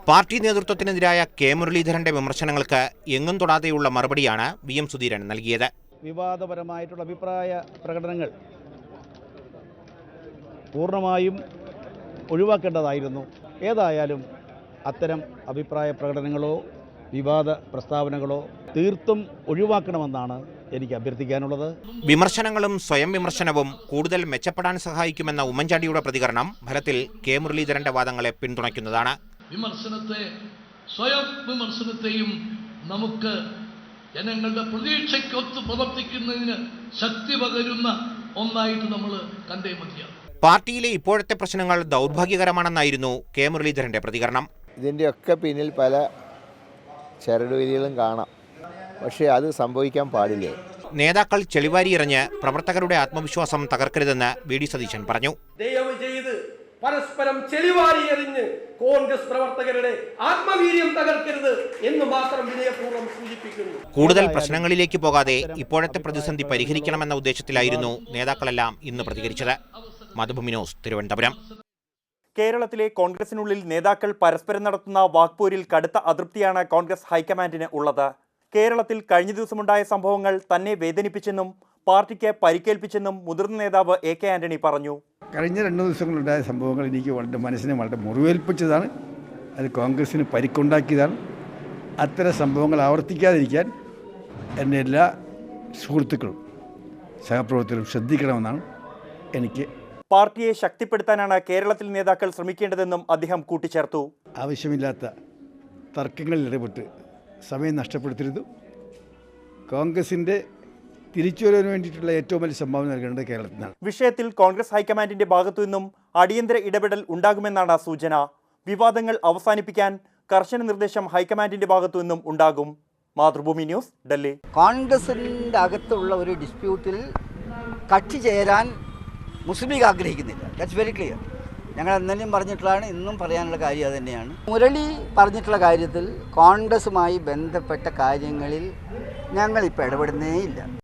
Party നേതൃത്വത്തിനെതിരായ K മുരളീധരന്റെ വിമർശനങ്ങൾക്ക് എങ്ങും തൊടാതെയുള്ള മറുപടിയാണ് വി.എം. സുധീരൻ നൽകിയത്. വിവാദപരമായിട്ടുള്ള അഭിപ്രായ പ്രകടനങ്ങൾ പൂർണ്ണമായും ഒഴിവാക്കേണ്ടതായിരുന്നു. ഏതായാലും അത്തരം അഭിപ്രായ പ്രകടനങ്ങളോ വിവാദ പ്രസ്താവനകളോ തീർത്തും ഒഴിവാക്കണമെന്നാണ് എനിക്ക് അഭ്യർത്ഥിക്കാനുള്ളത്. വിമർശനങ്ങളും സ്വയം വിമർശനവും കൂടുതൽ മെച്ചപ്പെടാൻ സഹായിക്കുമെന്ന ഉമ്മൻചാണ്ടിയുടെ പ്രതികരണം ഫലത്തിൽ കെ മുരളീധരന്റെ വാദങ്ങളെ പിന്തുണയ്ക്കുന്നതാണ്. സ്വയം വിമർശനത്തെയും നമുക്ക് ജനങ്ങളുടെ പ്രതീക്ഷയ്ക്കൊത്ത് പ്രവർത്തിക്കുന്നതിന് ശക്തി പകരുന്ന ഒന്നായിട്ട് നമ്മൾ കണ്ടേ മതിയാകും. പാർട്ടിയിലെ ഇപ്പോഴത്തെ പ്രശ്നങ്ങൾ ദൗർഭാഗ്യകരമാണെന്നായിരുന്നു കെ മുരളീധരന്റെ പ്രതികരണം. ഇതിൻ്റെയൊക്കെ പിന്നിൽ പല ചരടുവലികളും കാണാം, പക്ഷേ അത് സംഭവിക്കാൻ പാടില്ല. നേതാക്കൾ ചെളിവാരിയെറിഞ്ഞ് പ്രവർത്തകരുടെ ആത്മവിശ്വാസം തകർക്കരുതെന്ന് വി.ഡി. സതീശൻ പറഞ്ഞു. ദയവ് ചെയ്ത് പരസ്പരം ചെളിവാരിയെറിഞ്ഞ് കോൺഗ്രസ് പ്രവർത്തകരുടെ ആത്മവീര്യം തകർക്കരുത് എന്ന് മാത്രം വിനയപൂർവ്വം സൂചിപ്പിക്കുന്നു. കൂടുതൽ പ്രശ്നങ്ങളിലേക്ക് പോകാതെ ഇപ്പോഴത്തെ പ്രതിസന്ധി പരിഹരിക്കണമെന്ന ഉദ്ദേശത്തിലായിരുന്നു നേതാക്കളെല്ലാം ഇന്ന് പ്രതികരിച്ചത്. മാതൃഭൂമി ന്യൂസ്, തിരുവനന്തപുരം. കേരളത്തിലെ കോൺഗ്രസിനുള്ളിൽ നേതാക്കൾ പരസ്പരം നടത്തുന്ന വാക്പോരിൽ കടുത്ത അതൃപ്തിയാണ് കോൺഗ്രസ് ഹൈക്കമാൻഡിന് ഉള്ളത്. കേരളത്തിൽ കഴിഞ്ഞ ദിവസമുണ്ടായ സംഭവങ്ങൾ തന്നെ വേദനിപ്പിച്ചെന്നും പാർട്ടിക്ക് പരിക്കേൽപ്പിച്ചെന്നും മുതിർന്ന നേതാവ് A.K. ആന്റണി പറഞ്ഞു. കഴിഞ്ഞ 2 ദിവസങ്ങളുണ്ടായ സംഭവങ്ങൾ എനിക്ക് വളരെ മനസ്സിനെ വളരെ മുറിവേൽപ്പിച്ചതാണ്. അത് കോൺഗ്രസിന് പരിക്കുണ്ടാക്കിയതാണ്. അത്തരം സംഭവങ്ങൾ ആവർത്തിക്കാതിരിക്കാൻ എൻ്റെ എല്ലാ സുഹൃത്തുക്കളും സഹപ്രവർത്തകരും ശ്രദ്ധിക്കണമെന്നാണ് എനിക്ക്. പാർട്ടിയെ ശക്തിപ്പെടുത്താനാണ് കേരളത്തിൽ നേതാക്കൾ ശ്രമിക്കേണ്ടതെന്നും അദ്ദേഹം കൂട്ടിച്ചേർത്തു. ആവശ്യമില്ലാത്ത തർക്കങ്ങളിൽ ഇടപെട്ട് സമയം നഷ്ടപ്പെടുത്തരുത്. കോൺഗ്രസിൻ്റെ തിരിച്ചുവരവിന് വേണ്ടിയിട്ടുള്ള ഏറ്റവും വലിയ സംഭാവന നൽകേണ്ടത് കേരളത്തിനാണ്. വിഷയത്തിൽ കോൺഗ്രസ് ഹൈക്കമാൻഡിന്റെ ഭാഗത്തുനിന്നും അടിയന്തര ഇടപെടൽ ഉണ്ടാകുമെന്നാണ് സൂചന. വിവാദങ്ങൾ അവസാനിപ്പിക്കാൻ കർശന നിർദ്ദേശം ഹൈക്കമാൻഡിന്റെ ഭാഗത്തുനിന്നും ഉണ്ടാകും. മാതൃഭൂമി ന്യൂസ്, ഡൽഹി. കോൺഗ്രസിൻ്റെ അകത്തുള്ള ഒരു ഡിസ്പ്യൂട്ടിൽ കക്ഷി ചേരാൻ മുസ്ലിം ലീഗ് ആഗ്രഹിക്കുന്നില്ല. That's very clear. ഞങ്ങൾ എന്തെങ്കിലും പറഞ്ഞിട്ടുള്ളതാണ്, ഇന്നും പറയാനുള്ള കാര്യം അത് തന്നെയാണ്. മുരളി പറഞ്ഞിട്ടുള്ള കാര്യത്തിൽ കോൺഗ്രസുമായി ബന്ധപ്പെട്ട കാര്യങ്ങളിൽ ഞങ്ങളിപ്പോൾ ഇടപെടുന്നേ ഇല്ല.